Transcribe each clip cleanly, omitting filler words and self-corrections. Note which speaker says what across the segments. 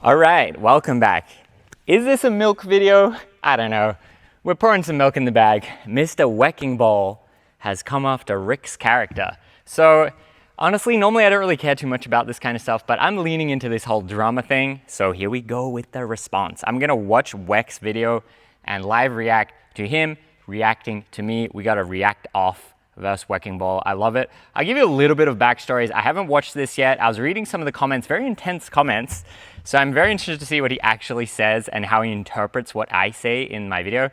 Speaker 1: All right, welcome back. Is this a milk video? I don't know. We're pouring some milk in the bag. Mr. Weckingball has come after Rick's character. So honestly, normally I don't really care too much about this kind of stuff, but I'm leaning into this whole drama thing. So here we go with the response. I'm gonna watch Weck's video and live react to him reacting to me. We gotta react off versus Weckingball. I love it. I'll give you a little bit of backstories. I haven't watched this yet. I was reading some of the comments, very intense comments. So I'm very interested to see what he actually says and how he interprets what I say in my video.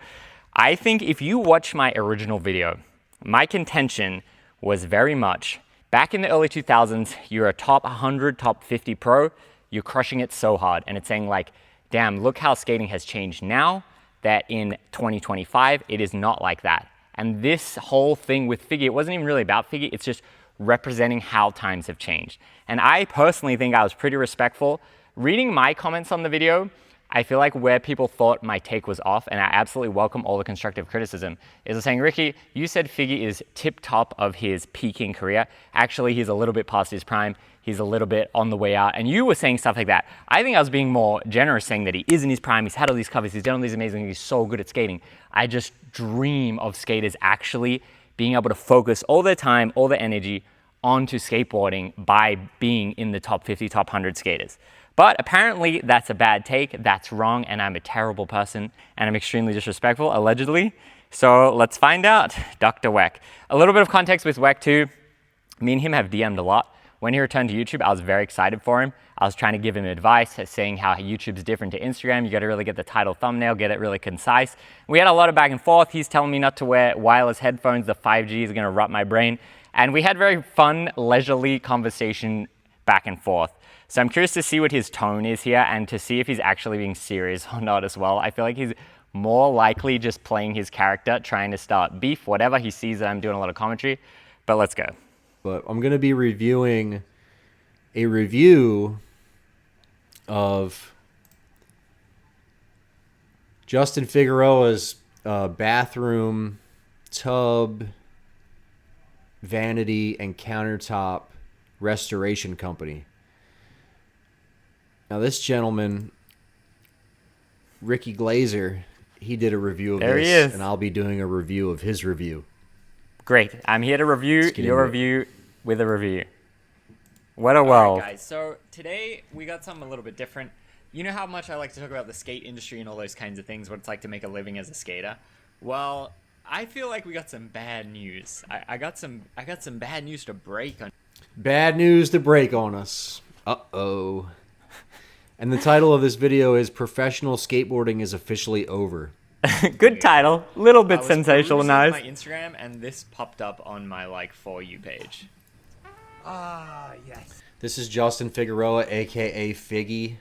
Speaker 1: I think if you watch my original video, my contention was very much, back in the early 2000s, you're a top 100, top 50 pro, you're crushing it so hard. And it's saying like, damn, look how skating has changed now that in 2025, it is not like that. And this whole thing with Figgy, it wasn't even really about Figgy, it's just representing how times have changed. And I personally think I was pretty respectful. Reading my comments on the video, I feel like where people thought my take was off, and I absolutely welcome all the constructive criticism, is saying, Ricky, you said Figgy is tip top of his peaking career. Actually, he's a little bit past his prime. He's a little bit on the way out. And you were saying stuff like that. I think I was being more generous saying that he is in his prime. He's had all these covers. He's done all these amazing things. He's so good at skating. I just dream of skaters actually being able to focus all their time, all their energy onto skateboarding by being in the top 50, top 100 skaters. But apparently that's a bad take, that's wrong, and I'm a terrible person, and I'm extremely disrespectful, allegedly. So let's find out, Dr. Weck. A little bit of context with Weck too. Me and him have DM'd a lot. When he returned to YouTube, I was very excited for him. I was trying to give him advice, saying how YouTube's different to Instagram. You gotta really get the title thumbnail, get it really concise. We had a lot of back and forth. He's telling me not to wear wireless headphones. The 5G is gonna rot my brain. And we had very fun, leisurely conversation back and forth. So I'm curious to see what his tone is here and to see if he's actually being serious or not as well. I feel like he's more likely just playing his character, trying to start beef, whatever. He sees that I'm doing a lot of commentary, but let's go.
Speaker 2: But I'm going to be reviewing a review of Justin Figueroa's bathroom, tub, vanity, and countertop restoration company. Now, this gentleman, Ricky Glaser, he did a review of
Speaker 1: There
Speaker 2: this,
Speaker 1: he is.
Speaker 2: and I'll be doing a review of his review.
Speaker 1: Great. I'm here to review your review with a review. What a world. Alright, guys, so today we got something a little bit different. You know how much I like to talk about the skate industry and all those kinds of things, what it's like to make a living as a skater? Well, I feel like we got some bad news. I got some bad news to break on.
Speaker 2: Bad news to break on us. Uh-oh. And the title of this video is Professional Skateboarding is Officially Over.
Speaker 1: Good title. Little bit sensationalized.
Speaker 3: My Instagram and this popped up on my For You page.
Speaker 4: Ah, yes.
Speaker 2: This is Justin Figueroa, a.k.a. Figgy.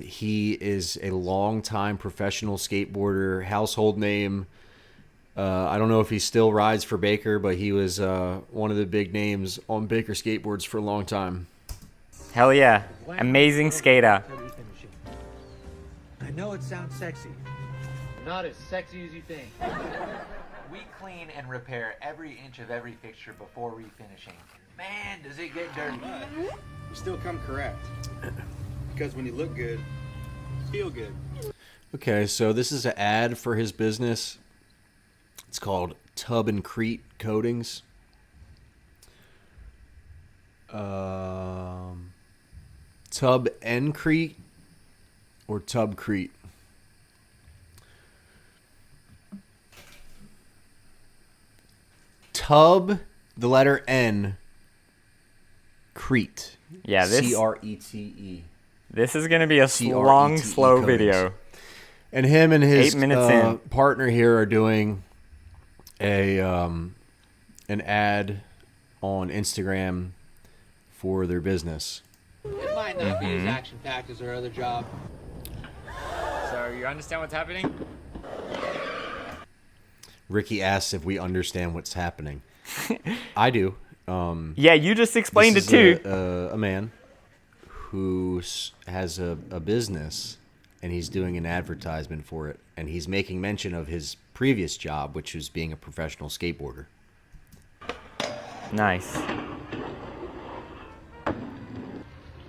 Speaker 2: He is a longtime professional skateboarder, household name. I don't know if he still rides for Baker, but he was one of the big names on Baker skateboards for a long time.
Speaker 1: Hell yeah. Amazing skater.
Speaker 4: I know it sounds sexy.
Speaker 5: Not as sexy as you think. We clean and repair every inch of every fixture before refinishing. Man, does it get dirty.
Speaker 6: But you still come correct. Because when you look good, you feel good.
Speaker 2: Okay, so this is an ad for his business. It's called Tub and Crete Coatings. Tub and Crete or Tub Crete? Tub, the letter N, Crete.
Speaker 1: Yeah, this
Speaker 2: C-R-E-T-E.
Speaker 1: This is going to be a long, slow
Speaker 2: coatings.
Speaker 1: video.
Speaker 2: And him and his
Speaker 1: 8 minutes in.
Speaker 2: partner here are doing an ad on Instagram for their business.
Speaker 5: It might not be as action-packed as our other job.
Speaker 3: So you understand what's happening?
Speaker 2: Ricky asks if we understand what's happening. I do.
Speaker 1: Yeah, you just explained it too.
Speaker 2: A man who has a business, and he's doing an advertisement for it, and he's making mention of his previous job, which was being a professional skateboarder.
Speaker 1: Nice.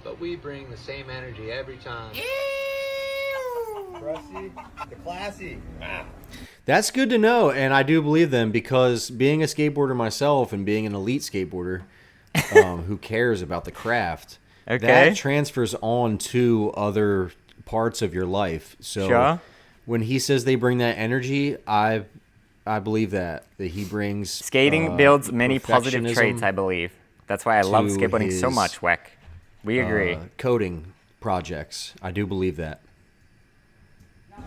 Speaker 5: But we we bring the same energy every time.
Speaker 6: Rusty, the classy.
Speaker 2: That's good to know, and I do believe them because being a skateboarder myself and being an elite skateboarder who cares about the craft, that transfers on to other parts of your life. So when he says they bring that energy, I believe that he brings
Speaker 1: skating builds many positive traits, I believe. That's why I love skateboarding so much, Weck. We agree.
Speaker 2: Coding projects, I do believe that.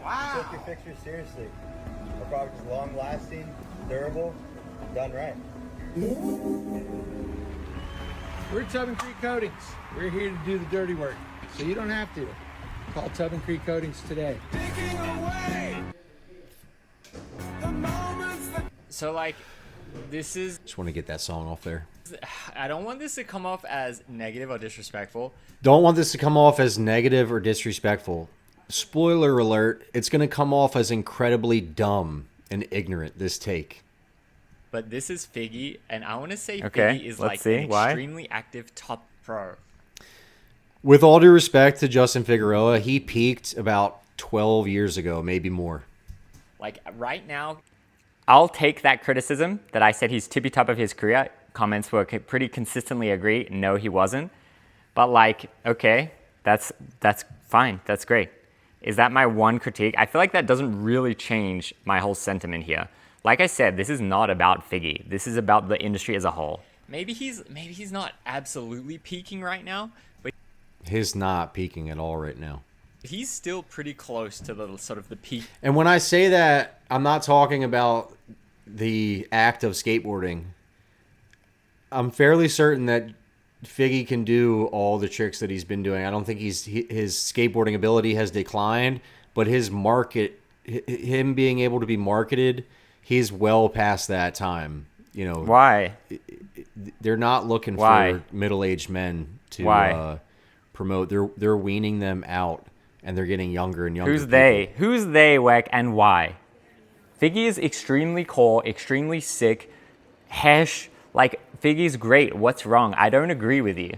Speaker 6: Wow. Take your fixtures seriously. Our product is long lasting, durable, done right.
Speaker 4: We're Tub and Creek Coatings. We're here to do the dirty work, so you don't have to. Call Tub and Creek Coatings today.
Speaker 3: So like, this is,
Speaker 2: Just want to get that song off there.
Speaker 3: I don't want this to come off as negative or disrespectful.
Speaker 2: Don't want this to come off as negative or disrespectful. Spoiler alert, it's going to come off as incredibly dumb and ignorant, this take.
Speaker 3: But this is Figgy, and I want to say Figgy is like an extremely active top pro.
Speaker 2: With all due respect to Justin Figueroa, he peaked about 12 years ago, maybe more.
Speaker 3: Like right now,
Speaker 1: I'll take that criticism that I said he's tippy top of his career. Comments were pretty consistently agree. No, he wasn't. But like, okay, that's fine. That's great. Is that my one critique? I feel like that doesn't really change my whole sentiment here. Like I said, this is not about Figgy. This is about the industry as a whole.
Speaker 3: maybe he's not absolutely peaking right now, but
Speaker 2: He's not peaking at all right now.
Speaker 3: he's still pretty close to the sort of the peak.
Speaker 2: And when I say that, I'm not talking about the act of skateboarding. I'm fairly certain that Figgy can do all the tricks that he's been doing. I don't think his skateboarding ability has declined, but his him being able to be marketed, he's well past that time. You know,
Speaker 1: Why?
Speaker 2: they're not looking for middle-aged men to promote. They're weaning them out, and they're getting younger and younger.
Speaker 1: Who's they? Who's they, Weck, and why? Figgy is extremely cool, extremely sick. Hesh, like, Figgy's great. What's wrong? I don't agree with you.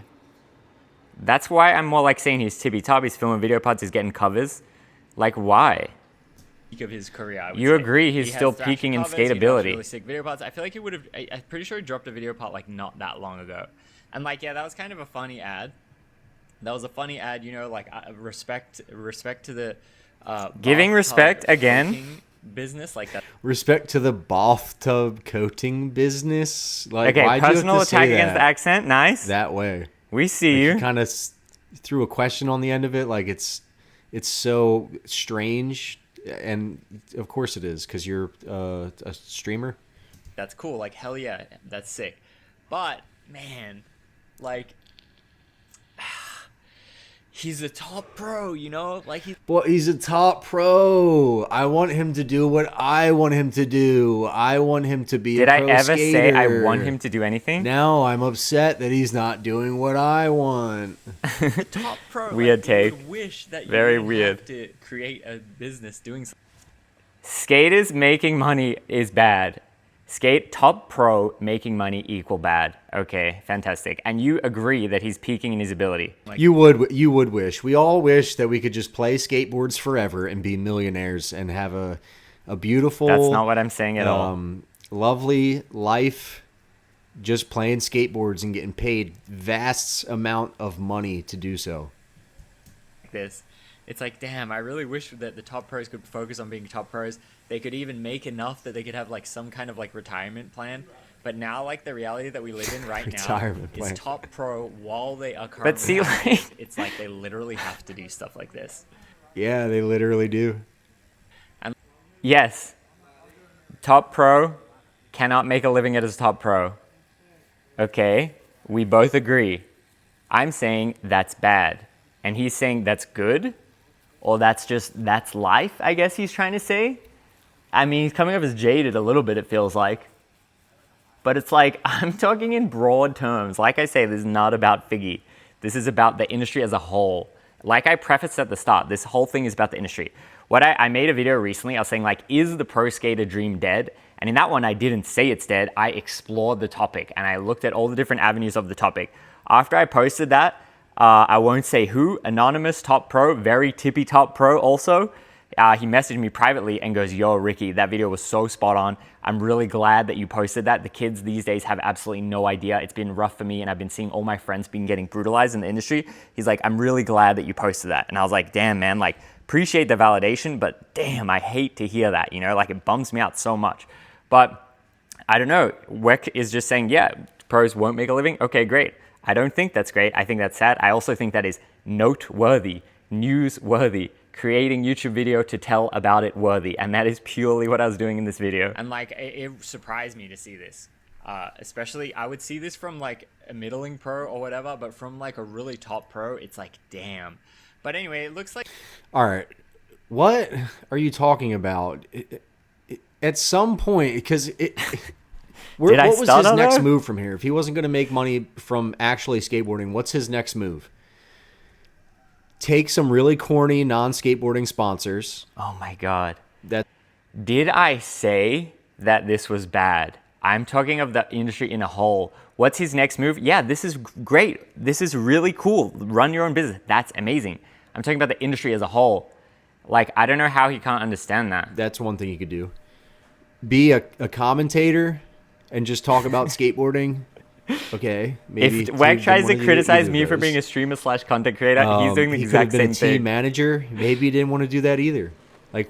Speaker 1: That's why I'm more like saying he's tippy-top. He's filming video pods. He's getting covers. Like, why?
Speaker 3: Peak of his career, I would
Speaker 1: You
Speaker 3: say.
Speaker 1: agree he's
Speaker 3: He has
Speaker 1: still
Speaker 3: thrasher
Speaker 1: peaking in
Speaker 3: covers, he does
Speaker 1: skateability.
Speaker 3: Really sick video pods. I feel like he would have. I'm pretty sure he dropped a video pod like not that long ago, and like that was kind of a funny ad. That was a funny ad, you know, like respect to the
Speaker 1: Giving
Speaker 3: bathtub
Speaker 1: respect again.
Speaker 3: coating business like that.
Speaker 2: Respect to the bathtub coating business. Like,
Speaker 1: Okay,
Speaker 2: why'd you have
Speaker 1: personal
Speaker 2: to
Speaker 1: attack
Speaker 2: say
Speaker 1: against the
Speaker 2: that
Speaker 1: accent. Nice.
Speaker 2: that way?
Speaker 1: We see you.
Speaker 2: You kind of threw a question on the end of it. Like, it's so strange, and of course it is because you're a streamer.
Speaker 3: That's cool. Like hell yeah, that's sick. But man, like he's a top pro, you know? Like
Speaker 2: He's a top pro. I want him to do what I want him to do. I want him to be
Speaker 1: Did
Speaker 2: a
Speaker 1: I
Speaker 2: pro
Speaker 1: ever say I
Speaker 2: skater.
Speaker 1: want him to do anything?
Speaker 2: Now I'm upset that he's not doing what I want.
Speaker 3: the top pro.
Speaker 1: Weird
Speaker 3: like,
Speaker 1: take.
Speaker 3: You would wish that you
Speaker 1: Very
Speaker 3: didn't
Speaker 1: weird.
Speaker 3: have to create a business doing something.
Speaker 1: Skaters making money is bad. Top pro making money equal bad. Okay, fantastic. And you agree that he's peaking in his ability.
Speaker 2: You would wish. We all wish that we could just play skateboards forever and be millionaires and have a beautiful.
Speaker 1: That's not what I'm saying at all.
Speaker 2: Lovely life, just playing skateboards and getting paid vast amount of money to do so.
Speaker 3: This. It's like, damn, I really wish that the top pros could focus on being top pros. They could even make enough that they could have like some kind of like retirement plan. But now, like the reality that we live in right now
Speaker 2: Retirement plan.
Speaker 3: is top pro while they are currently.
Speaker 1: But see,
Speaker 3: having
Speaker 1: like-
Speaker 3: it. It's like they literally have to do stuff like this.
Speaker 2: Yeah, they literally do.
Speaker 1: Yes. Top pro cannot make a living as a top pro. Okay, we both agree. I'm saying that's bad. And he's saying that's good. Or that's life, I guess he's trying to say. I mean, he's coming up as jaded a little bit, it feels like. But it's like, I'm talking in broad terms. Like I say, this is not about Figgy. This is about the industry as a whole. Like I prefaced at the start, this whole thing is about the industry. I made a video recently, I was saying like, is the pro skater dream dead? And in that one, I didn't say it's dead. I explored the topic and I looked at all the different avenues of the topic. After I posted that, I won't say who, anonymous top pro, very tippy top pro also. He messaged me privately and goes, yo, Ricky, that video was so spot on. I'm really glad that you posted that. The kids these days have absolutely no idea. It's been rough for me, and I've been seeing all my friends being getting brutalized in the industry. He's like, I'm really glad that you posted that. And I was like, damn, man, like, appreciate the validation, but damn, I hate to hear that, you know, like it bums me out so much. But I don't know, Weck is just saying, yeah, pros won't make a living. Okay, great. I don't think that's great. I think that's sad. I also think that is noteworthy, newsworthy, creating YouTube video to tell about it worthy. And that is purely what I was doing in this video.
Speaker 3: And like, it surprised me to see this. Especially, I would see this from like a middling pro or whatever, but from like a really top pro, it's like, damn. But anyway, it looks like...
Speaker 2: All right. What are you talking about? At some point, because what was his next move from here? If he wasn't going to make money from actually skateboarding, what's his next move? Take some really corny non-skateboarding sponsors.
Speaker 1: Oh my God.
Speaker 2: That
Speaker 1: Did I say that this was bad? I'm talking of the industry in a whole. What's his next move? Yeah, this is great. This is really cool. Run your own business. That's amazing. I'm talking about the industry as a whole. Like, I don't know how he can't understand that.
Speaker 2: That's one thing you could do. Be a commentator and just talk about skateboarding. Okay, maybe
Speaker 1: if Weck tries to criticize me for being a streamer / content creator, he's doing the exact same thing.
Speaker 2: Team manager, maybe he didn't want to do that either. Like,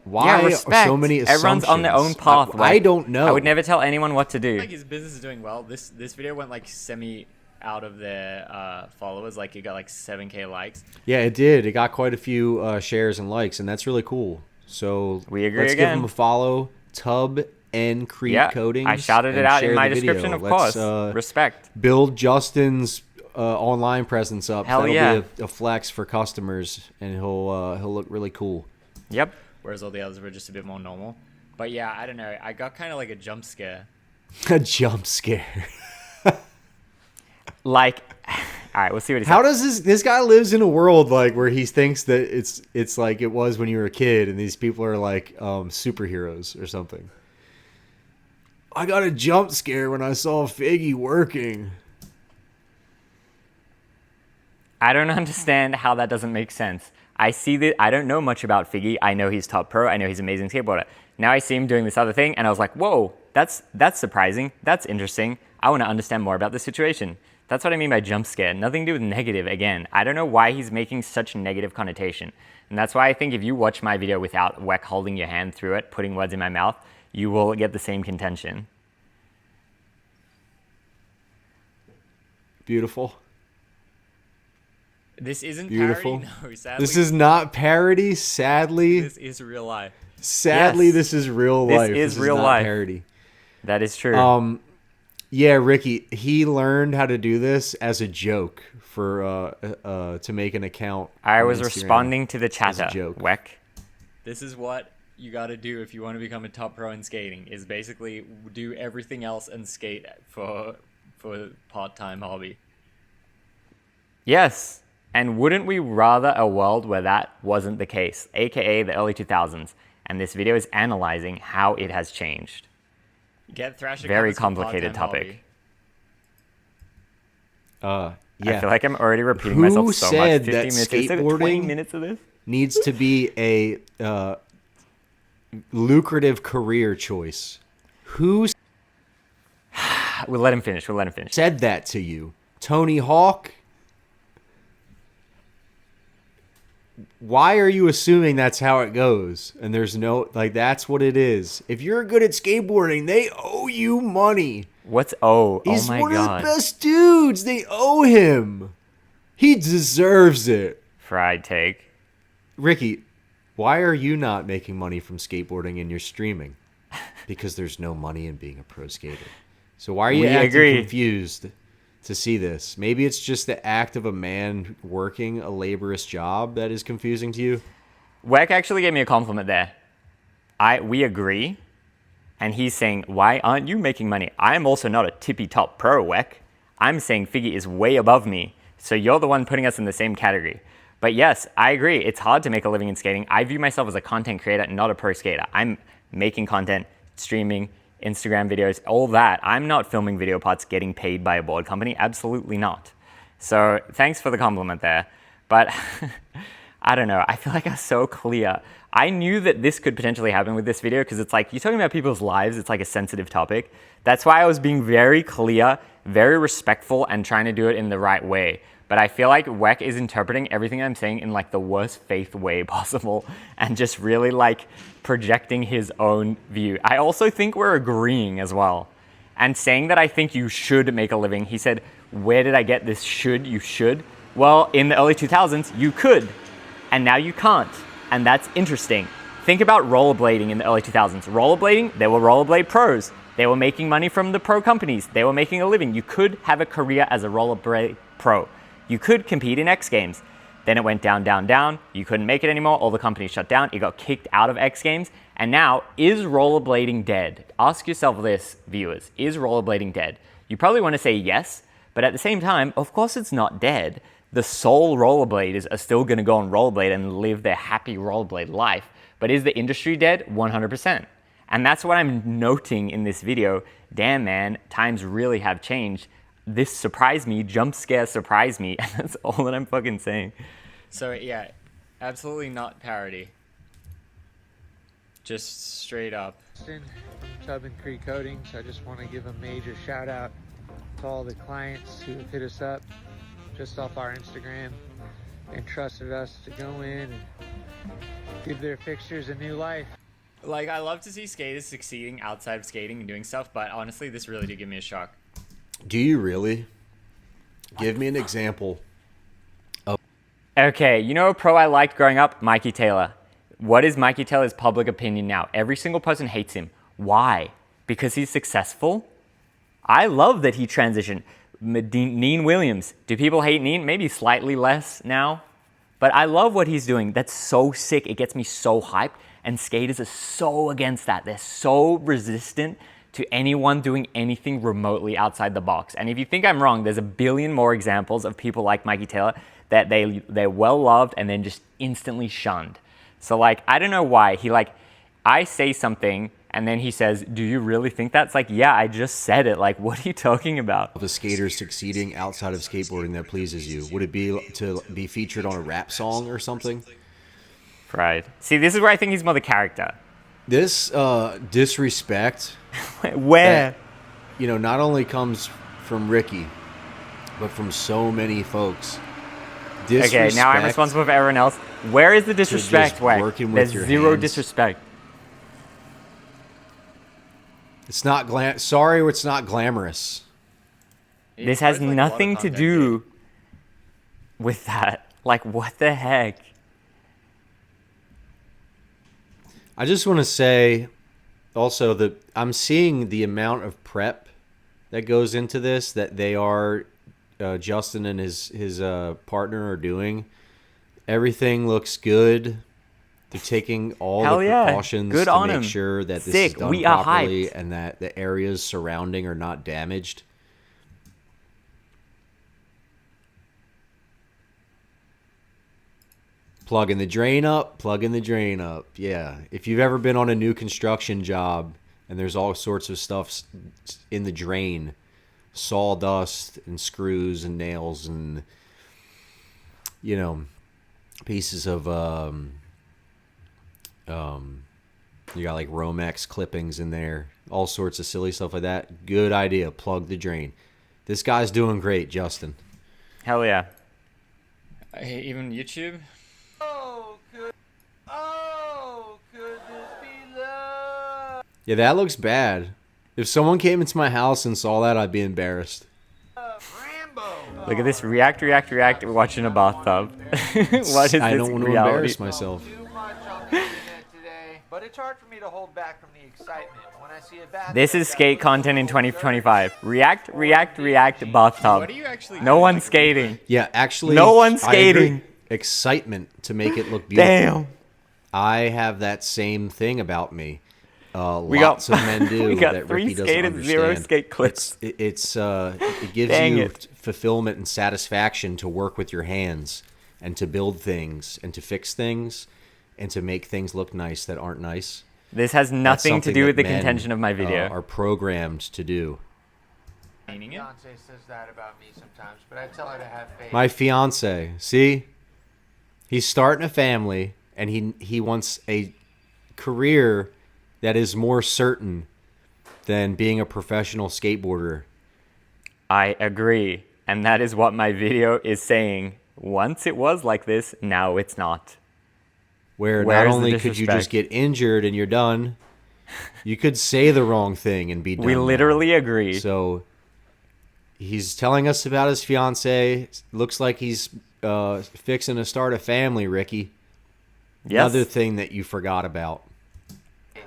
Speaker 2: why
Speaker 1: yeah,
Speaker 2: are so many assumptions?
Speaker 1: Everyone's on their own path.
Speaker 2: I don't know.
Speaker 1: I would never tell anyone what to do.
Speaker 3: Like his business is doing well. This video went like semi out of their followers. Like it got like 7K likes.
Speaker 2: Yeah, it did. It got quite a few shares and likes, and that's really cool. So
Speaker 1: we agree
Speaker 2: let's
Speaker 1: again.
Speaker 2: give him a follow. Tub and Creek Coatings.
Speaker 1: I shouted it out in my description, of course. Respect.
Speaker 2: Build Justin's online presence up.
Speaker 1: Hell
Speaker 2: That'll
Speaker 1: yeah.
Speaker 2: be a flex for customers, and he'll look really cool.
Speaker 1: Yep.
Speaker 3: Whereas all the others were just a bit more normal. But yeah, I don't know. I got kind of like a jump scare.
Speaker 2: A jump scare.
Speaker 1: Like, all right, we'll see what he says.
Speaker 2: How does this guy lives in a world like where he thinks that it's like it was when you were a kid, and these people are like superheroes or something. I got a jump scare when I saw Figgy working.
Speaker 1: I don't understand how that doesn't make sense. I see that. I don't know much about Figgy. I know he's top pro. I know he's an amazing skateboarder. Now I see him doing this other thing, and I was like, whoa, that's surprising. That's interesting. I want to understand more about the situation. That's what I mean by jump scare. Nothing to do with negative. Again, I don't know why he's making such negative connotation. And that's why I think if you watch my video without Weck holding your hand through it, putting words in my mouth, you will get the same contention.
Speaker 2: Beautiful.
Speaker 3: This isn't
Speaker 2: Beautiful.
Speaker 3: parody. No, sadly.
Speaker 2: This is not parody, sadly.
Speaker 3: This is real life.
Speaker 2: Sadly,
Speaker 1: Yes.
Speaker 2: This is real life.
Speaker 1: This is real
Speaker 2: not
Speaker 1: life.
Speaker 2: Parody.
Speaker 1: That is true.
Speaker 2: Yeah, Ricky, he learned how to do this as a joke for to make an account.
Speaker 1: I
Speaker 2: on
Speaker 1: was
Speaker 2: Instagram
Speaker 1: responding to the
Speaker 2: as a
Speaker 1: chatter.
Speaker 2: joke.
Speaker 1: Weck.
Speaker 3: This is what you got to do if you want to become a top pro in skating. Is basically do everything else and skate for part-time hobby.
Speaker 1: Yes. And wouldn't we rather a world where that wasn't the case, aka the early 2000s? And this video is analyzing how it has changed.
Speaker 3: Get Thrasher.
Speaker 1: Very complicated topic.
Speaker 2: Yeah.
Speaker 1: I feel like I'm already repeating myself so much.
Speaker 2: said
Speaker 1: 15
Speaker 2: that
Speaker 1: minutes. Instead of 20
Speaker 2: skateboarding
Speaker 1: minutes of this?
Speaker 2: needs to be a lucrative career choice? Who
Speaker 1: We'll let him finish. We'll let him finish.
Speaker 2: said that to you? Tony Hawk? Why are you assuming that's how it goes? And there's no, like, that's what it is. If you're good at skateboarding, they owe you money.
Speaker 1: What's oh
Speaker 2: He's
Speaker 1: my
Speaker 2: one
Speaker 1: god.
Speaker 2: of the best dudes. They owe him. He deserves it.
Speaker 1: Fried take.
Speaker 2: Ricky, why are you not making money from skateboarding and you're streaming? Because there's no money in being a pro skater. So why are you
Speaker 1: We
Speaker 2: acting
Speaker 1: agree.
Speaker 2: confused to see this? Maybe it's just the act of a man working a laborious job that is confusing to you.
Speaker 1: Weck actually gave me a compliment there. We agree. And he's saying, why aren't you making money? I'm also not a tippy top pro, Weck. I'm saying Figgy is way above me. So you're the one putting us in the same category. But yes, I agree. It's hard to make a living in skating. I view myself as a content creator, not a pro skater. I'm making content, streaming, Instagram videos, all that. I'm not filming video parts getting paid by a board company. Absolutely not. So thanks for the compliment there. But I don't know. I feel like I'm so clear. I knew that this could potentially happen with this video because it's like, you're talking about people's lives. It's like a sensitive topic. That's why I was being very clear, very respectful, and trying to do it in the right way. But I feel like Weck is interpreting everything I'm saying in like the worst faith way possible and just really like projecting his own view. I also think we're agreeing as well. And saying that I think you should make a living. He said, where did I get this should, you should? Well, in the early 2000s, you could, and now you can't. And that's interesting. Think about rollerblading in the early 2000s. Rollerblading, there were rollerblade pros. They were making money from the pro companies. They were making a living. You could have a career as a rollerblade pro. You could compete in X Games. Then it went down, down, down. You couldn't make it anymore. All the companies shut down. You got kicked out of X Games. And now, is rollerblading dead? Ask yourself this, viewers. Is rollerblading dead? You probably want to say yes, but at the same time, of course it's not dead. The soul rollerbladers are still going to go on rollerblade and live their happy rollerblade life. But is the industry dead? 100%. And that's what I'm noting in this video. Damn, man, times really have changed. This surprised me, jump scare surprised me, and that's all that I'm fucking saying.
Speaker 3: So yeah, absolutely not parody. Just straight up.
Speaker 4: From Tub and Creek Coatings, I just want to give a major shout out to all the clients who have hit us up just off our Instagram and trusted us to go in and give their fixtures a new life.
Speaker 3: Like, I love to see skaters succeeding outside of skating and doing stuff, but honestly, this really did give me a shock.
Speaker 2: Do you really? Give me an example.
Speaker 1: Okay, you know a pro I liked growing up? Mikey Taylor. What is Mikey Taylor's public opinion now? Every single person hates him. Why? Because he's successful? I love that he transitioned. Neen Williams. Do people hate Neen? Maybe slightly less now. But I love what he's doing. That's so sick. It gets me so hyped. And skaters are so against that. They're so resistant to anyone doing anything remotely outside the box. And if you think I'm wrong, there's a billion more examples of people like Mikey Taylor that they're well loved and then just instantly shunned. So like, I don't know why he like, I say something and then he says, do you really think that? It's like, yeah, I just said it. Like, what are you talking about?
Speaker 2: Of a skater succeeding outside of skateboarding that pleases you? Would it be to be featured on a rap song or something?
Speaker 1: Right. See, this is where I think he's more the character.
Speaker 2: This disrespect,
Speaker 1: Where?
Speaker 2: that, you know, not only comes from Ricky, but from so many folks.
Speaker 1: Okay, now I'm responsible for everyone else. Where is the disrespect, Weck? There's zero disrespect.
Speaker 2: It's not sorry, it's not glamorous.
Speaker 1: This has nothing to do with that. Like, what the heck?
Speaker 2: I just want to say also that I'm seeing the amount of prep that goes into this that they are, Justin and his partner are doing. Everything looks good. They're taking all the precautions to make sure that this is done properly and that the areas surrounding are not damaged. Plugging the drain up, plugging the drain up. Yeah. If you've ever been on a new construction job and there's all sorts of stuff in the drain, sawdust and screws and nails and, you know, pieces of, you got like Romex clippings in there, all sorts of silly stuff like that. Good idea. Plug the drain. This guy's doing great, Justin.
Speaker 1: Hell yeah.
Speaker 3: Hey, even YouTube?
Speaker 2: Yeah, that looks bad. If someone came into my house and saw that, I'd be embarrassed.
Speaker 1: Look at this. React. We're watching a bathtub. What is
Speaker 2: I
Speaker 1: this
Speaker 2: don't want to
Speaker 1: reality?
Speaker 2: embarrass myself.
Speaker 5: Too much on the internet today, but it's hard for me to hold back from the excitement when I see a bathtub.
Speaker 1: This is skate content in 2025. React, bathtub.
Speaker 3: What are you actually
Speaker 1: No one's skating.
Speaker 2: Yeah, actually,
Speaker 1: No one's
Speaker 2: I agree.
Speaker 1: skating.
Speaker 2: Excitement to make it look beautiful.
Speaker 1: Damn.
Speaker 2: I have that same thing about me.
Speaker 1: We
Speaker 2: Lots
Speaker 1: got-
Speaker 2: of men do
Speaker 1: we got
Speaker 2: that
Speaker 1: 3
Speaker 2: Ricky doesn't
Speaker 1: skated,
Speaker 2: understand.
Speaker 1: 0 skate clips.
Speaker 2: It gives
Speaker 1: Dang
Speaker 2: you
Speaker 1: it.
Speaker 2: fulfillment and satisfaction to work with your hands and to build things and to fix things and to make things look nice that aren't nice.
Speaker 1: This has
Speaker 2: That's
Speaker 1: nothing to
Speaker 2: something
Speaker 1: do with
Speaker 2: that
Speaker 1: the
Speaker 2: men,
Speaker 1: contention of my video.
Speaker 2: are programmed to do.
Speaker 3: Meaning it?
Speaker 5: fiance says that about me sometimes, but I tell her to have faith.
Speaker 2: My fiance, see, he's starting a family, and he wants a career that is more certain than being a professional skateboarder.
Speaker 1: I agree. And that is what my video is saying. Once it was like this, now it's not.
Speaker 2: Where
Speaker 1: Where's
Speaker 2: not
Speaker 1: the
Speaker 2: only could you
Speaker 1: disrespect?
Speaker 2: just get injured and you're done, you could say the wrong thing and be done.
Speaker 1: We
Speaker 2: now.
Speaker 1: literally agree.
Speaker 2: So he's telling us about his fiance. Looks like he's fixing to start a family, Ricky.
Speaker 1: Yes.
Speaker 2: Another thing that you forgot about.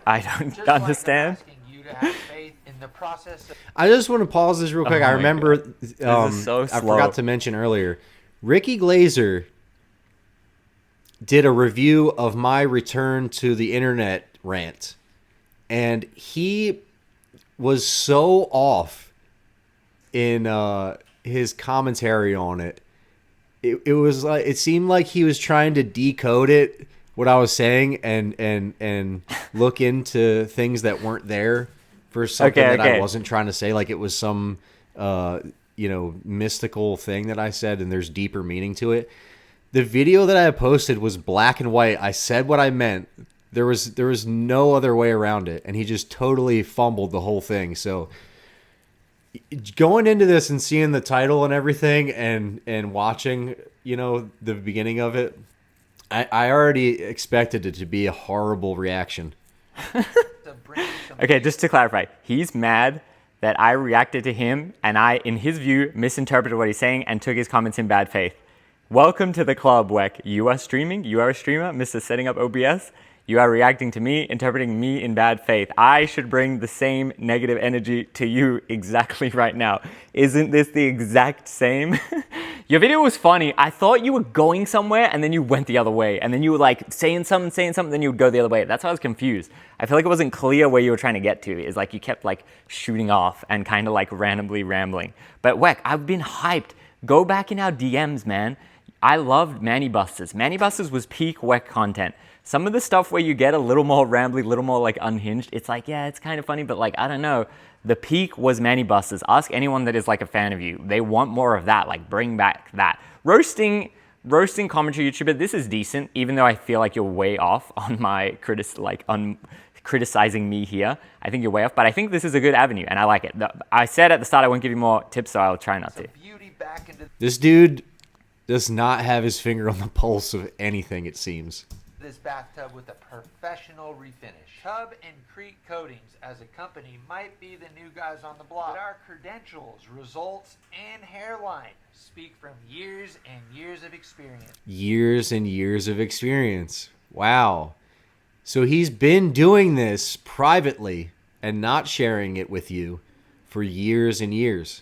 Speaker 1: I don't
Speaker 5: Just like I'm
Speaker 1: understand.
Speaker 5: asking you to have faith in the process of
Speaker 2: I just want to pause this real quick.
Speaker 1: Oh
Speaker 2: I
Speaker 1: my
Speaker 2: remember,
Speaker 1: is so
Speaker 2: I
Speaker 1: slow.
Speaker 2: forgot to mention earlier, Ricky Glaser did a review of my return to the internet rant, and he was so off in his commentary on it. It was like, it seemed like he was trying to decode it, what I was saying, and look into things that weren't there for something that I wasn't trying to say. Like it was some mystical thing that I said, and there's deeper meaning to it. The video that I posted was black and white. I said what I meant. There was no other way around it, and he just totally fumbled the whole thing. So going into this and seeing the title and everything, and watching the beginning of it, I already expected it to be a horrible reaction.
Speaker 5: bringing some
Speaker 1: Okay, just to clarify, he's mad that I reacted to him and I, in his view, misinterpreted what he's saying and took his comments in bad faith. Welcome to the club, Weck. You are streaming. You are a streamer, Mr. Setting Up OBS. You are reacting to me, interpreting me in bad faith. I should bring the same negative energy to you exactly right now. Isn't this the exact same? Your video was funny. I thought you were going somewhere and then you went the other way. And then you were like saying something, then you would go the other way. That's why I was confused. I feel like it wasn't clear where you were trying to get to. It's like you kept like shooting off and kind of like randomly rambling. But Weck, I've been hyped. Go back in our DMs, man. I loved Manny Busters. Manny Busters was peak Weck content. Some of the stuff where you get a little more rambly, a little more like unhinged, it's like, yeah, it's kind of funny, but like, I don't know. The peak was Manny Busters. Ask anyone that is like a fan of you. They want more of that, like bring back that. Roasting commentary YouTuber, this is decent, even though I feel like you're way off on my criticizing me here. I think you're way off, but I think this is a good avenue and I like it. I said at the start I won't give you more tips, so I'll try not to.
Speaker 5: beauty back into
Speaker 2: This dude does not have his finger on the pulse of anything, it seems.
Speaker 5: this bathtub with a professional refinish. Tub and Creek Coatings as a company might be the new guys on the block, but our credentials, results, and hairline speak from years and years of experience.
Speaker 2: Years and years of experience. Wow. So he's been doing this privately and not sharing it with you for years and years.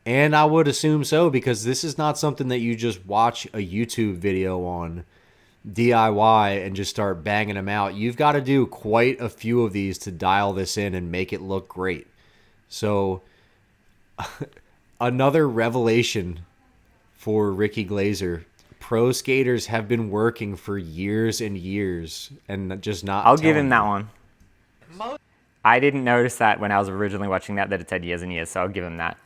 Speaker 2: And I would assume so, because this is not something that you just watch a YouTube video on DIY and just start banging them out. You've got to do quite a few of these to dial this in and make it look great. So another revelation for Ricky Glaser. Pro skaters have been working for years and years and just not
Speaker 1: I'll give him
Speaker 2: telling
Speaker 1: that one. I didn't notice that when I was originally watching that it said years and years, so I'll give him that.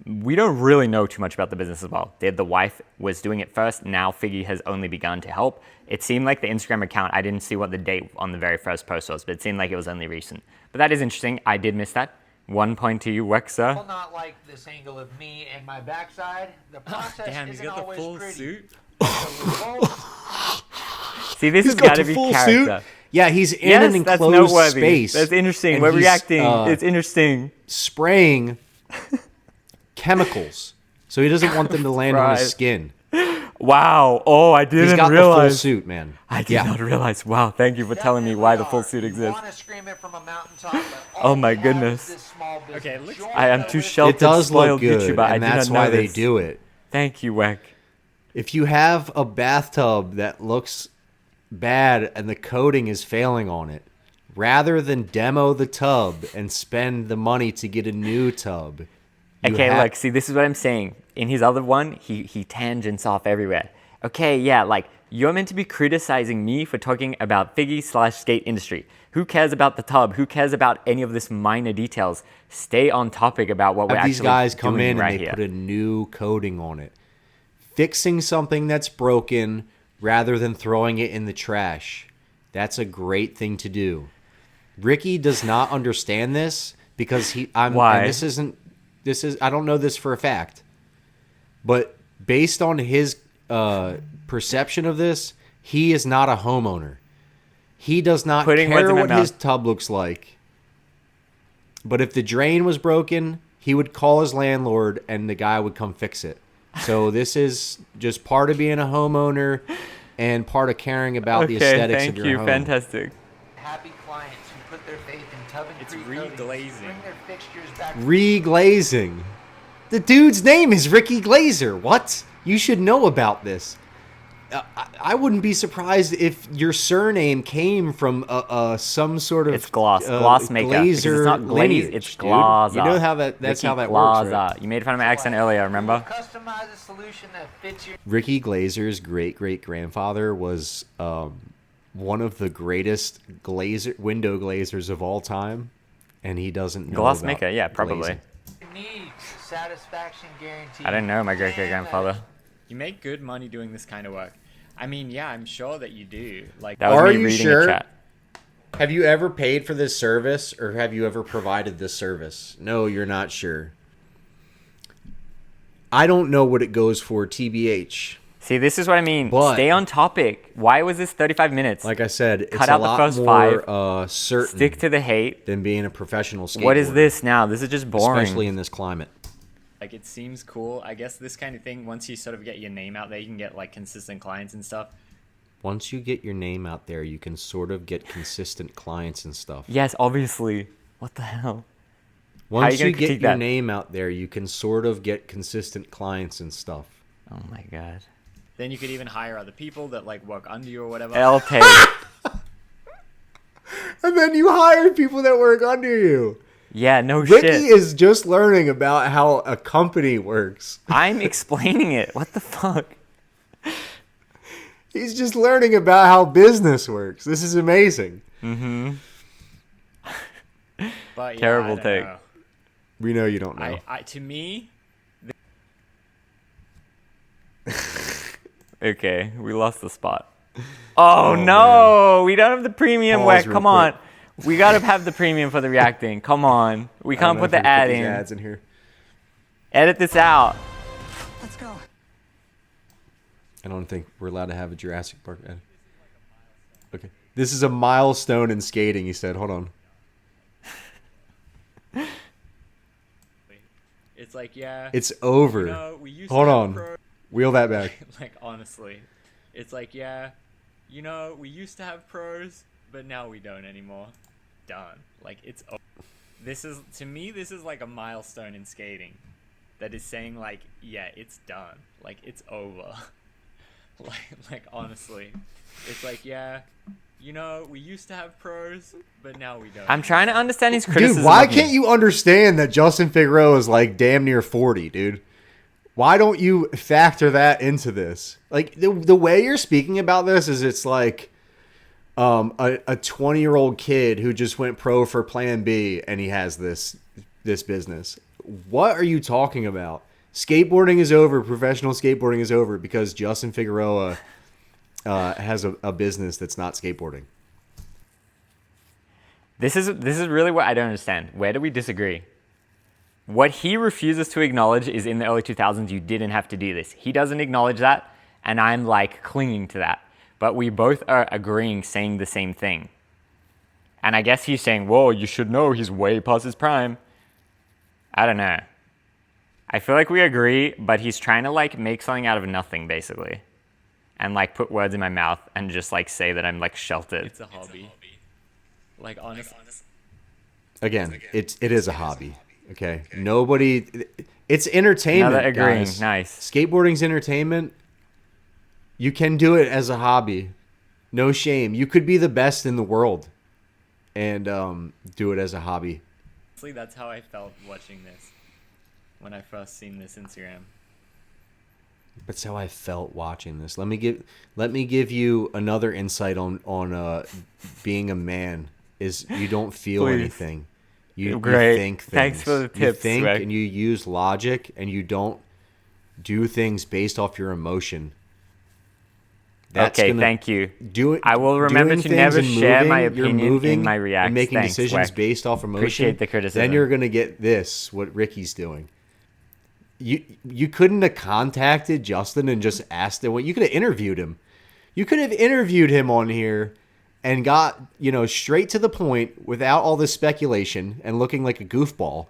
Speaker 1: We don't really know too much about the business as well. The wife was doing it first. Now Figgy has only begun to help. It seemed like the Instagram account, I didn't see what the date on the very first post was, but it seemed like it was only recent. But that is interesting. I did miss that. 1 point to you, Wexa.
Speaker 5: Well, not like this angle of me and my backside. The process
Speaker 3: Damn, he's
Speaker 5: isn't
Speaker 3: got the
Speaker 5: always
Speaker 3: full
Speaker 5: pretty.
Speaker 3: suit.
Speaker 5: The results
Speaker 1: See, this
Speaker 2: He's
Speaker 1: has
Speaker 2: got
Speaker 1: got to
Speaker 2: the
Speaker 1: be
Speaker 2: full
Speaker 1: character.
Speaker 2: suit. Yeah, he's in
Speaker 1: Yes,
Speaker 2: an
Speaker 1: that's
Speaker 2: enclosed
Speaker 1: noteworthy.
Speaker 2: space.
Speaker 1: That's interesting.
Speaker 2: and
Speaker 1: We're
Speaker 2: he's,
Speaker 1: reacting. It's interesting.
Speaker 2: spraying chemicals, so he doesn't want them to land on his
Speaker 1: Right.
Speaker 2: skin.
Speaker 1: Wow. Oh, I didn't
Speaker 2: He's got the full
Speaker 1: realize.
Speaker 2: suit, man.
Speaker 1: I did not realize. Wow. Thank you for telling me why the full suit
Speaker 5: You
Speaker 1: exists.
Speaker 5: wanna scream it from a mountaintop, but
Speaker 1: Oh
Speaker 5: all
Speaker 1: my
Speaker 5: we have
Speaker 1: goodness.
Speaker 5: is this small business.
Speaker 3: Okay, it looks-
Speaker 5: Join
Speaker 1: I am
Speaker 5: us
Speaker 1: too
Speaker 5: with-
Speaker 1: sheltered,
Speaker 2: It does look
Speaker 1: spoiled
Speaker 2: good,
Speaker 1: YouTuber. I
Speaker 2: and
Speaker 1: did
Speaker 2: that's
Speaker 1: not know
Speaker 2: why they
Speaker 1: this.
Speaker 2: do it.
Speaker 1: Thank you, Weck.
Speaker 2: If you have a bathtub that looks bad and the coating is failing on it, rather than demo the tub and spend the money to get a new tub, you
Speaker 1: Okay,
Speaker 2: have-
Speaker 1: look, see, this is what I'm saying. In his other one, he tangents off everywhere. Okay, yeah, like, You're meant to be criticizing me for talking about Figgy/skate industry. Who cares about the tub? Who cares about any of this minor details? Stay on topic about what we're
Speaker 2: Have
Speaker 1: actually
Speaker 2: these guys come
Speaker 1: doing
Speaker 2: in
Speaker 1: right
Speaker 2: and they
Speaker 1: here.
Speaker 2: put a new coating on it. Fixing something that's broken rather than throwing it in the trash. That's a great thing to do. Ricky does not understand this because
Speaker 1: Why?
Speaker 2: And I don't know this for a fact. But based on his perception of this, he is not a homeowner. He does not
Speaker 1: Putting words
Speaker 2: care
Speaker 1: in my
Speaker 2: what
Speaker 1: mouth.
Speaker 2: his tub looks like. But if the drain was broken, he would call his landlord and the guy would come fix it. So this is just part of being a homeowner and part of caring about the aesthetics
Speaker 1: thank
Speaker 2: of your
Speaker 1: you.
Speaker 2: home.
Speaker 1: Fantastic.
Speaker 5: Happy clients who put their faith in Tub and
Speaker 3: It's
Speaker 5: Creek Coatings
Speaker 3: reglazing.
Speaker 5: bring their fixtures back.
Speaker 2: Reglazing. The dude's name is Ricky Glaser. What? You should know about this. I wouldn't be surprised if your surname came from some sort of
Speaker 1: It's gloss maker. Because
Speaker 2: Glaser
Speaker 1: it's not glaze,
Speaker 2: lineage,
Speaker 1: it's
Speaker 2: dude.
Speaker 1: glaser.
Speaker 2: You know how that's
Speaker 1: Ricky
Speaker 2: how that works,
Speaker 1: Glaser.
Speaker 2: right?
Speaker 1: You made fun of my accent earlier, remember?
Speaker 5: Customize a solution that fits your
Speaker 2: Ricky Glaser's great-great-grandfather was one of the greatest window glazers of all time, and he doesn't know
Speaker 1: Gloss
Speaker 2: about
Speaker 1: maker, yeah, probably.
Speaker 2: glazing.
Speaker 5: needs. Satisfaction guarantee.
Speaker 1: I didn't know my great-great-grandfather.
Speaker 3: You make good money doing this kind of work. I mean, yeah, I'm sure that you do. Like,
Speaker 1: That was
Speaker 2: Are
Speaker 1: me
Speaker 2: you
Speaker 1: reading
Speaker 2: sure?
Speaker 1: a chat.
Speaker 2: Have you ever paid for this service, or have you ever provided this service? No, you're not sure. I don't know what it goes for, TBH.
Speaker 1: See, this is what I mean.
Speaker 2: But-
Speaker 1: Stay on topic. Why was this 35 minutes?
Speaker 2: Like I said, it's
Speaker 1: Cut
Speaker 2: a
Speaker 1: out the
Speaker 2: lot
Speaker 1: first
Speaker 2: more certain
Speaker 1: Stick to the hate.
Speaker 2: than being a professional skateboarder.
Speaker 1: What is this now? This is just boring.
Speaker 2: Especially in this climate.
Speaker 3: like it seems cool. I guess this kind of thing, once you sort of get your name out there, you can get like consistent clients and stuff.
Speaker 2: Once you get your name out there, you can sort of get consistent clients and stuff.
Speaker 1: Yes, obviously. What the hell?
Speaker 2: Once
Speaker 1: gonna
Speaker 2: you get
Speaker 1: critique
Speaker 2: your
Speaker 1: that?
Speaker 2: name out there, you can sort of get consistent clients and stuff.
Speaker 1: Oh my god.
Speaker 3: Then you could even hire other people that like work under you or whatever.
Speaker 1: LT.
Speaker 2: And then you hire people that work under you.
Speaker 1: Yeah, no
Speaker 2: Ricky
Speaker 1: shit.
Speaker 2: is just learning about how a company works.
Speaker 1: I'm explaining it. What the fuck?
Speaker 2: He's just learning about how business works. This is amazing.
Speaker 3: But yeah,
Speaker 1: Terrible
Speaker 3: I don't
Speaker 1: take.
Speaker 3: know.
Speaker 2: We know you don't know.
Speaker 3: To me,
Speaker 1: Okay, we lost the spot. Oh, no, we don't have the premium.
Speaker 2: Pause
Speaker 1: Weck,
Speaker 2: real
Speaker 1: come
Speaker 2: quick.
Speaker 1: on. We gotta have the premium for the reacting. Come on. We
Speaker 2: I don't
Speaker 1: can't
Speaker 2: know
Speaker 1: put
Speaker 2: if
Speaker 1: the
Speaker 2: we can
Speaker 1: ad
Speaker 2: these
Speaker 1: in.
Speaker 2: ads in here.
Speaker 1: Edit this out.
Speaker 7: Let's go.
Speaker 2: I don't think we're allowed to have a Jurassic Park ad. Okay. This is a milestone in skating, he said. Hold on.
Speaker 3: it's like, yeah.
Speaker 2: It's over.
Speaker 3: You know, we used
Speaker 2: Hold
Speaker 3: to have
Speaker 2: on.
Speaker 3: pros.
Speaker 2: Wheel that back.
Speaker 3: Like, honestly, it's like, yeah, you know, we used to have pros, but now we don't anymore. Done. Like, it's over. This is, to me, this is like a milestone in skating that is saying, like, yeah, it's done. Like, it's over. like, honestly, it's like, yeah, you know, we used to have pros, but now we don't.
Speaker 1: I'm trying to understand his criticism.
Speaker 2: Dude, why
Speaker 1: of me.
Speaker 2: can't you understand that Justin Figueroa is like damn near 40, dude? Why don't you factor that into this? Like the way you're speaking about this is it's like a 20-year-old kid who just went pro for Plan B and he has this business. What are you talking about? Skateboarding is over. Professional skateboarding is over because Justin Figueroa has a business that's not skateboarding.
Speaker 1: This is really what I don't understand. Where do we disagree? What he refuses to acknowledge is in the early 2000s, you didn't have to do this. He doesn't acknowledge that, and I'm like clinging to that. But we both are agreeing, saying the same thing. And I guess he's saying, whoa, you should know he's way past his prime. I don't know. I feel like we agree, but he's trying to like make something out of nothing, basically. And like put words in my mouth and just like say that I'm like sheltered.
Speaker 3: It's a hobby. Like, honestly.
Speaker 2: Again, it is a hobby. Okay, nobody. It's entertainment.
Speaker 1: Another agreeing.
Speaker 2: Guys.
Speaker 1: Nice.
Speaker 2: Skateboarding's entertainment. You can do it as a hobby. No shame. You could be the best in the world, and do it as a hobby.
Speaker 3: Honestly, that's how I felt watching this when I first seen this Instagram.
Speaker 2: That's how I felt watching this. Let me give you another insight on being a man. Is you don't feel
Speaker 1: Please.
Speaker 2: anything. You
Speaker 1: Great.
Speaker 2: think things.
Speaker 1: Thanks for the
Speaker 2: You
Speaker 1: tips,
Speaker 2: think
Speaker 1: Weck.
Speaker 2: and you use logic, and you don't do things based off your emotion.
Speaker 1: Okay, thank you.
Speaker 2: Do
Speaker 1: I will remember
Speaker 2: doing
Speaker 1: to
Speaker 2: things
Speaker 1: never
Speaker 2: and
Speaker 1: share my
Speaker 2: moving, you're
Speaker 1: opinion
Speaker 2: moving
Speaker 1: in my reacts.
Speaker 2: and making
Speaker 1: Thanks,
Speaker 2: decisions
Speaker 1: Weck.
Speaker 2: based off emotion.
Speaker 1: Appreciate the criticism.
Speaker 2: Then you're gonna get this. What Ricky's doing. You couldn't have contacted Justin and just asked him. You could have interviewed him. You could have interviewed him on here and got straight to the point without all this speculation and looking like a goofball.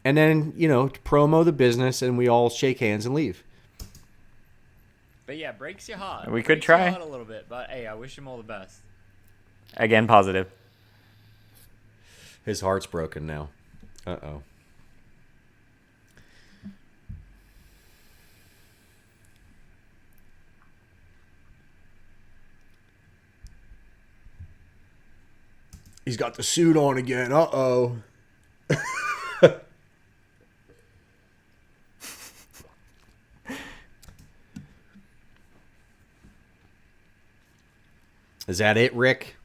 Speaker 2: And then promo the business and we all shake hands and leave.
Speaker 3: But yeah, breaks your heart.
Speaker 1: We could
Speaker 3: Breaks your
Speaker 1: try.
Speaker 3: heart a little bit, but hey, I wish him all the best.
Speaker 1: Again, positive.
Speaker 2: His heart's broken now. Uh-oh. He's got the suit on again. Uh-oh. Is that it, Rick?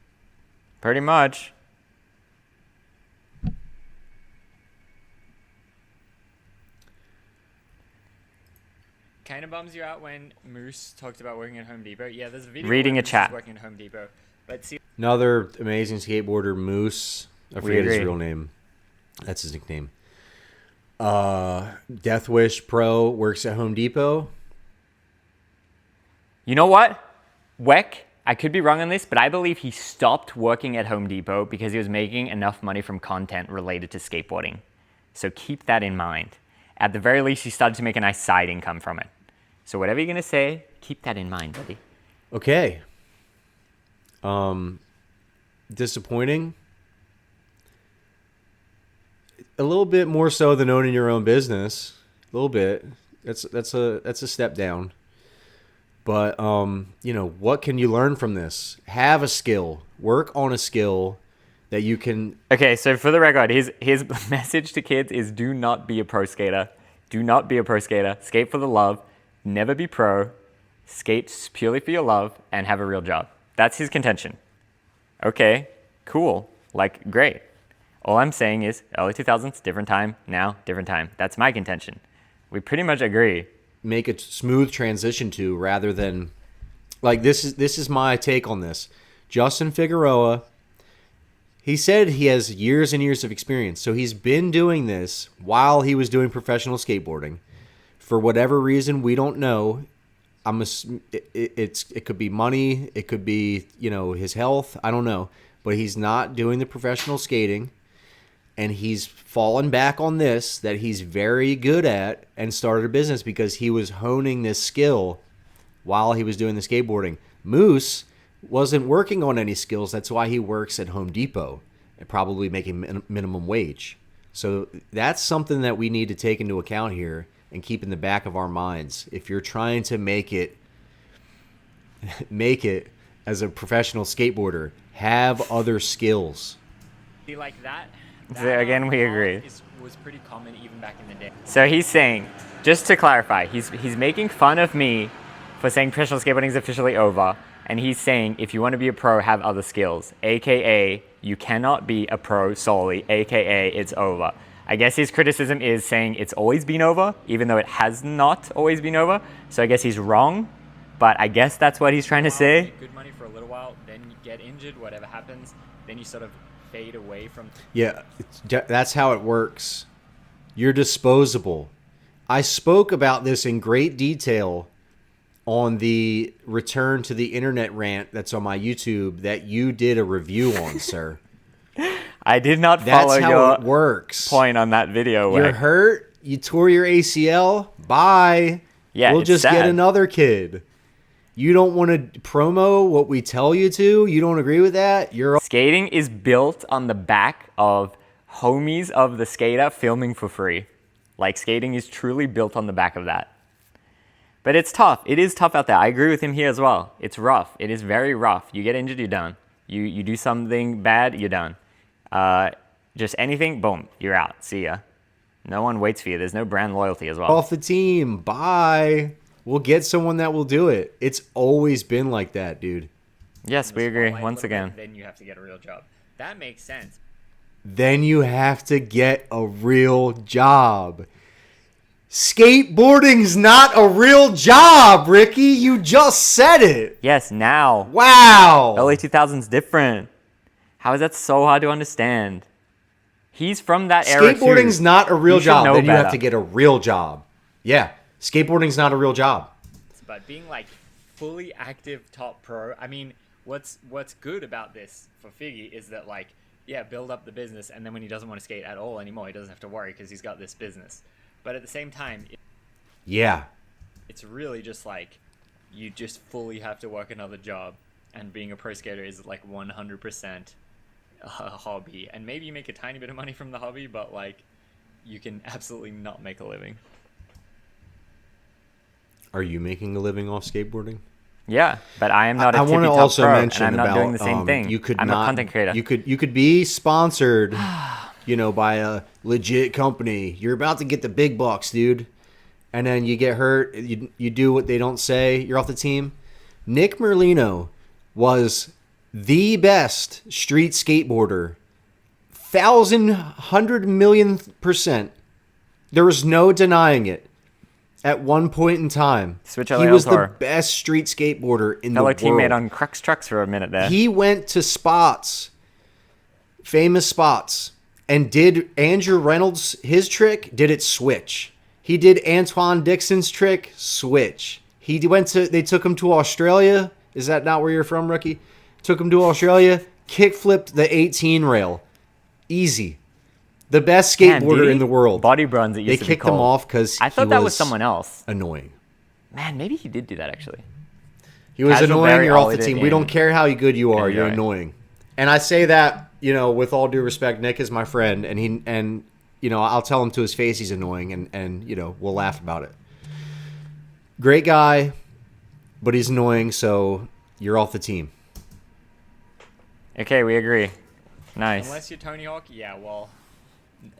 Speaker 1: Pretty much.
Speaker 3: Kind of bums you out when Moose talked about working at Home Depot. Yeah, there's a video
Speaker 1: Reading
Speaker 3: where
Speaker 1: a
Speaker 3: Moose
Speaker 1: chat.
Speaker 3: is working at Home Depot. But see,
Speaker 2: Another amazing skateboarder, Moose. I forget his
Speaker 1: agree.
Speaker 2: real name. That's his nickname. Death Wish Pro works at Home Depot.
Speaker 1: You know what? Weck, I could be wrong on this, but I believe he stopped working at Home Depot because he was making enough money from content related to skateboarding. So keep that in mind. At the very least, he started to make a nice side income from it. So whatever you're going to say, keep that in mind, buddy.
Speaker 2: Okay. Disappointing. A little bit more so than owning your own business. A little bit. That's a step down. But what can you learn from this? Have a skill. Work on a skill that you can.
Speaker 1: Okay, so for the record, his message to kids is do not be a pro skater. Do not be a pro skater. Skate for the love. Never be pro. Skate purely for your love and have a real job. That's his contention. Okay, cool. Like, great. All I'm saying is early 2000s, different time. Now, different time. That's my contention. We pretty much agree.
Speaker 2: Make a smooth transition to rather than like this is my take on this. Justin Figueroa, he said he has years and years of experience. So he's been doing this while he was doing professional skateboarding. For whatever reason, we don't know. It could be money, it could be, his health, I don't know. But he's not doing the professional skating. And he's fallen back on this that he's very good at and started a business because he was honing this skill while he was doing the skateboarding. Moose wasn't working on any skills. That's why he works at Home Depot and probably making minimum wage. So that's something that we need to take into account here and keep in the back of our minds. If you're trying to make it as a professional skateboarder, have other skills.
Speaker 3: see like that.
Speaker 1: So again, we agree.
Speaker 3: Was pretty common even back in the day.
Speaker 1: So he's saying, just to clarify, he's making fun of me for saying professional skateboarding is officially over. And he's saying, if you want to be a pro, have other skills. AKA, you cannot be a pro solely. AKA, it's over. I guess his criticism is saying it's always been over, even though it has not always been over. So I guess he's wrong. But I guess that's what he's trying to say.
Speaker 3: Make good money for a little while, then you get injured, whatever happens, then you sort of fade away from.
Speaker 2: Yeah, that's how it works. You're disposable. I spoke about this in great detail on the return to the internet rant that's on my YouTube that you did a review on, sir.
Speaker 1: I did not
Speaker 2: That's
Speaker 1: follow
Speaker 2: how
Speaker 1: your
Speaker 2: it works.
Speaker 1: point on that video.
Speaker 2: You're
Speaker 1: Weck.
Speaker 2: hurt. You tore your ACL. Bye.
Speaker 1: Yeah,
Speaker 2: we'll
Speaker 1: it's
Speaker 2: just get
Speaker 1: sad.
Speaker 2: another kid. You don't want to promo what we tell you to? You don't agree with that? You're
Speaker 1: Skating is built on the back of homies of the skater filming for free. Like, skating is truly built on the back of that. But it's tough. It is tough out there. I agree with him here as well. It's rough. It is very rough. You get injured, you're done. You do something bad, you're done. Just anything, boom, you're out. See ya. No one waits for you. There's no brand loyalty as well.
Speaker 2: off the team. Bye. We'll get someone that will do it. It's always been like that, dude.
Speaker 1: Yes, we agree.
Speaker 3: Spotlight a
Speaker 1: Once
Speaker 3: little
Speaker 1: again.
Speaker 3: bit, then you have to get a real job. That makes sense.
Speaker 2: Then you have to get a real job. Skateboarding's not a real job, Ricky. You just said it.
Speaker 1: Yes, now.
Speaker 2: Wow.
Speaker 1: Early 2000s different. How is that so hard to understand? He's from that era too.
Speaker 2: Skateboarding's not a real
Speaker 1: You should
Speaker 2: job.
Speaker 1: know
Speaker 2: Then you have
Speaker 1: better.
Speaker 2: to get a real job. Yeah. Skateboarding's not a real job.
Speaker 3: But being like fully active top pro, I mean, what's good about this for Figgy is that like, yeah, build up the business, and then when he doesn't want to skate at all anymore, he doesn't have to worry because he's got this business. But at the same time,
Speaker 2: Yeah.
Speaker 3: it's really just like you just fully have to work another job, and being a pro skater is like 100% a hobby. And maybe you make a tiny bit of money from the hobby, but like you can absolutely not make a living.
Speaker 2: Are you making a living off skateboarding?
Speaker 1: Yeah, but I am not a
Speaker 2: I
Speaker 1: tippy
Speaker 2: want to
Speaker 1: top
Speaker 2: also
Speaker 1: pro,
Speaker 2: mention
Speaker 1: and I'm not
Speaker 2: about
Speaker 1: doing the same thing.
Speaker 2: You could
Speaker 1: I'm
Speaker 2: not,
Speaker 1: a content creator.
Speaker 2: You could be sponsored, by a legit company. You're about to get the big bucks, dude, and then you get hurt. You do what they don't say. You're off the team. Nick Merlino was the best street skateboarder, 1,100,000,000%. There was no denying it. At one point in time,
Speaker 1: Switch
Speaker 2: he
Speaker 1: LAL
Speaker 2: was the
Speaker 1: tour.
Speaker 2: best street skateboarder in
Speaker 1: Fellow
Speaker 2: the world.
Speaker 1: teammate on Crux Trucks for a minute there.
Speaker 2: He went to spots, famous spots, and did Andrew Reynolds his trick, did it switch. He did Antoine Dixon's trick, switch. They took him to Australia. Is that not where you're from, Rookie? Took him to Australia, kick flipped the 18 rail. Easy. The best
Speaker 1: Man,
Speaker 2: skateboarder
Speaker 1: did he?
Speaker 2: in the world.
Speaker 1: Body bronze, it used
Speaker 2: They
Speaker 1: to be
Speaker 2: kicked him
Speaker 1: called.
Speaker 2: off because
Speaker 1: I thought that was someone else.
Speaker 2: annoying.
Speaker 1: Man, maybe he did do that actually.
Speaker 2: He was
Speaker 1: Casual
Speaker 2: annoying.
Speaker 1: Barry
Speaker 2: You're off
Speaker 1: ollied
Speaker 2: the
Speaker 1: it
Speaker 2: team. We don't
Speaker 1: in.
Speaker 2: care how good you are. You're
Speaker 1: Enjoy.
Speaker 2: annoying. And I say that, with all due respect. Nick is my friend, and I'll tell him to his face he's annoying, and we'll laugh about it. Great guy, but he's annoying. So you're off the team.
Speaker 1: Okay, we agree. Nice.
Speaker 3: Unless you're Tony Hawk, yeah, well,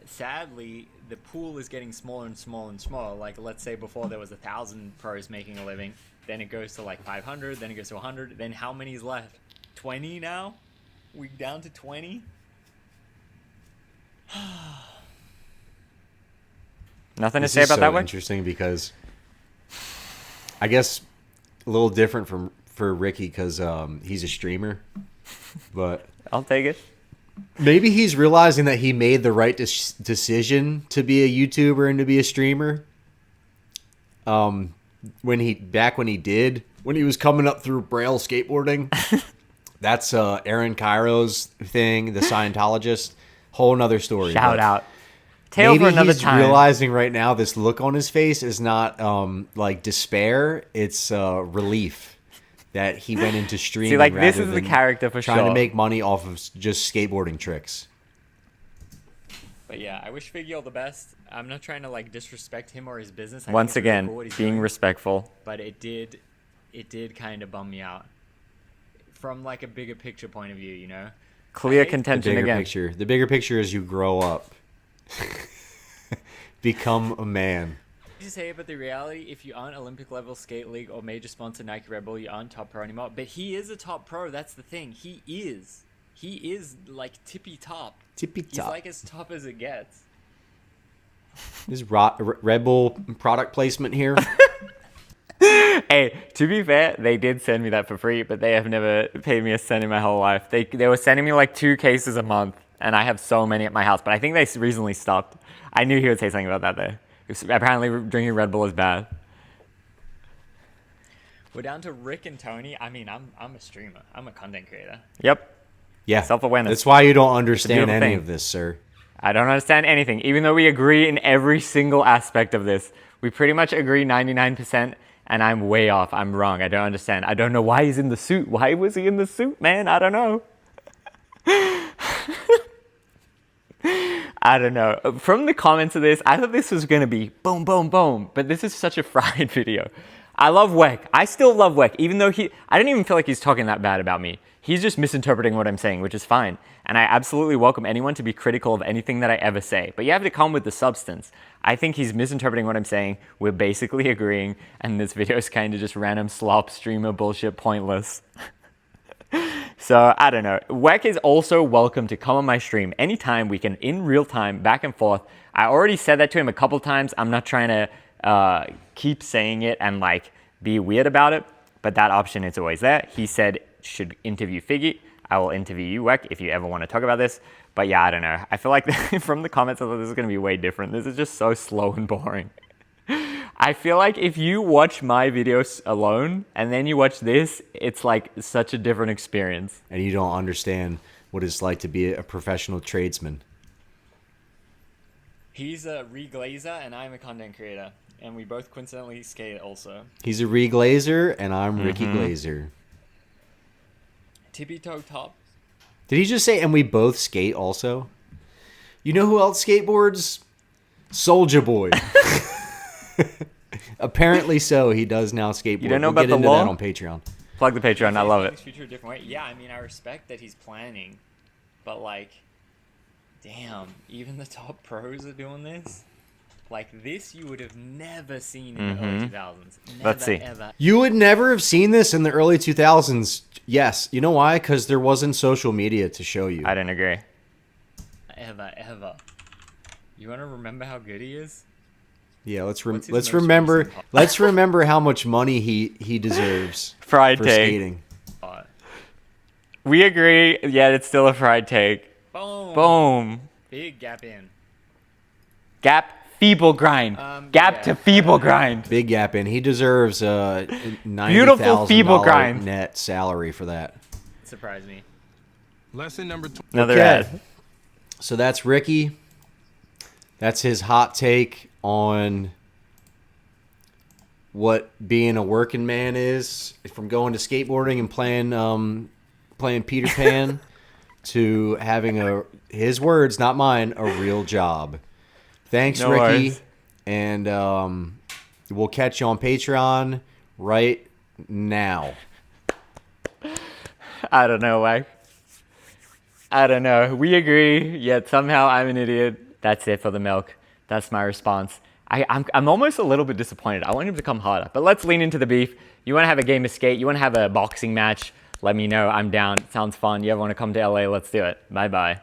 Speaker 3: sadly, the pool is getting smaller and smaller and smaller. Like, let's say before there was 1,000 pros making a living, then it goes to like 500, then it goes to 100, then how many's left? 20 now? We down to 20?
Speaker 1: Nothing to
Speaker 2: This
Speaker 1: say
Speaker 2: is
Speaker 1: about
Speaker 2: so
Speaker 1: that one?
Speaker 2: interesting because I guess a little different for Ricky because he's a streamer, but
Speaker 1: I'll take it.
Speaker 2: maybe he's realizing that he made the right decision to be a YouTuber and to be a streamer. When he was coming up through Braille skateboarding, that's Aaron Cairo's thing, the Scientologist. Whole nother story.
Speaker 1: Shout
Speaker 2: but
Speaker 1: out. Tale
Speaker 2: maybe
Speaker 1: for another
Speaker 2: he's
Speaker 1: time.
Speaker 2: realizing right now this look on his face is not like despair; it's relief that he went into streaming.
Speaker 1: See, like, this
Speaker 2: rather
Speaker 1: is the
Speaker 2: than
Speaker 1: character for
Speaker 2: trying
Speaker 1: sure.
Speaker 2: to make money off of just skateboarding tricks.
Speaker 3: But yeah, I wish Figgy all the best. I'm not trying to like disrespect him or his business. I think
Speaker 1: Once
Speaker 3: it's really
Speaker 1: again,
Speaker 3: cool what he's
Speaker 1: being
Speaker 3: doing.
Speaker 1: respectful.
Speaker 3: But it did kind of bum me out from like a bigger picture point of view,
Speaker 1: Clear
Speaker 3: I hate the
Speaker 2: The
Speaker 1: contention
Speaker 2: bigger
Speaker 1: again.
Speaker 2: picture. The bigger picture is you grow up, become a man.
Speaker 3: You say it, but the reality, if you aren't Olympic level skate league or major sponsor Nike Red Bull, you aren't top pro anymore. But he is a top pro. That's the thing. He is like tippy top.
Speaker 2: Tippy
Speaker 3: He's
Speaker 2: top.
Speaker 3: like as top as it gets.
Speaker 2: This is Red Bull product placement here.
Speaker 1: Hey, to be fair, they did send me that for free, but they have never paid me a cent in my whole life. They were sending me like 2 cases a month, and I have so many at my house. But I think they recently stopped. I knew he would say something about that there. Apparently, drinking Red Bull is bad.
Speaker 3: We're down to Rick and Tony. I mean, I'm a streamer. I'm a content creator.
Speaker 1: Yep.
Speaker 2: Yeah,
Speaker 1: Self-awareness.
Speaker 2: That's why you don't understand
Speaker 1: beautiful
Speaker 2: any
Speaker 1: thing.
Speaker 2: of this, sir.
Speaker 1: I don't understand anything, even though we agree in every single aspect of this. We pretty much agree 99%, and I'm way off. I'm wrong. I don't understand. I don't know why he's in the suit. Why was he in the suit, man? I don't know. I don't know. From the comments of this, I thought this was going to be boom, boom, boom, but this is such a fried video. I love Weck. I still love Weck, even though I don't even feel like he's talking that bad about me. He's just misinterpreting what I'm saying, which is fine. And I absolutely welcome anyone to be critical of anything that I ever say. But you have to come with the substance. I think he's misinterpreting what I'm saying. We're basically agreeing, and this video is kind of just random slop streamer bullshit, pointless. So, I don't know. Weck is also welcome to come on my stream anytime. We can, in real time, back and forth. I already said that to him a couple times. I'm not trying to keep saying it and like be weird about it, but that option is always there. He said, should interview Figgy. I will interview you, Weck, if you ever want to talk about this. But yeah, I don't know. I feel like from the comments, I thought this is going to be way different. This is just so slow and boring. I feel like if you watch my videos alone and then you watch this, it's like such a different experience.
Speaker 2: And you don't understand what it's like to be a professional tradesman.
Speaker 3: He's a Glaser and I'm a content creator. And we both coincidentally skate also.
Speaker 2: He's a Glaser and I'm Ricky Glaser.
Speaker 3: Tippy toe top.
Speaker 2: Did he just say, and we both skate also? You know who else skateboards? Soulja Boy. Apparently so. He does now skateboard.
Speaker 1: You don't know
Speaker 2: we'll
Speaker 1: about
Speaker 2: get
Speaker 1: the
Speaker 2: into
Speaker 1: law?
Speaker 2: that on Patreon.
Speaker 1: Plug the Patreon. I love it.
Speaker 3: Future a different way. Yeah, I mean, I respect that he's planning. But like, damn, even the top pros are doing this? Like this you would have never seen in the early 2000s. Never,
Speaker 1: Let's see.
Speaker 3: Ever.
Speaker 2: You would never have seen this in the early 2000s. Yes. You know why? Because there wasn't social media to show you.
Speaker 1: I didn't agree.
Speaker 3: Ever. You want to remember how good he is?
Speaker 2: Yeah, let's
Speaker 3: What's his
Speaker 2: let's
Speaker 3: most
Speaker 2: remember
Speaker 3: recent pop?
Speaker 2: let's remember how much money he deserves
Speaker 1: Fried
Speaker 2: for
Speaker 1: take.
Speaker 2: skating.
Speaker 1: We agree, yet it's still a fried take.
Speaker 3: Boom.
Speaker 1: Boom.
Speaker 3: Big gap in.
Speaker 1: Gap, feeble grind. Gap
Speaker 3: yeah.
Speaker 1: to feeble grind.
Speaker 2: Big gap in. He deserves a
Speaker 1: Beautiful feeble
Speaker 2: $90,000
Speaker 1: grind.
Speaker 2: net salary for that.
Speaker 3: Surprised me.
Speaker 7: Lesson number 2.
Speaker 1: Another
Speaker 2: Okay.
Speaker 1: ad.
Speaker 2: So that's Ricky. That's his hot take on what being a working man is, from going to skateboarding and playing Peter Pan to having his words, not mine, a real job. Thanks,
Speaker 1: No
Speaker 2: Ricky.
Speaker 1: worries.
Speaker 2: And we'll catch you on Patreon right now.
Speaker 1: I don't know, Weck. I don't know. We agree, yet somehow I'm an idiot. That's it for the milk. That's my response. I'm almost a little bit disappointed. I want him to come harder. But let's lean into the beef. You want to have a game of skate? You want to have a boxing match? Let me know. I'm down. Sounds fun. You ever want to come to LA? Let's do it. Bye-bye.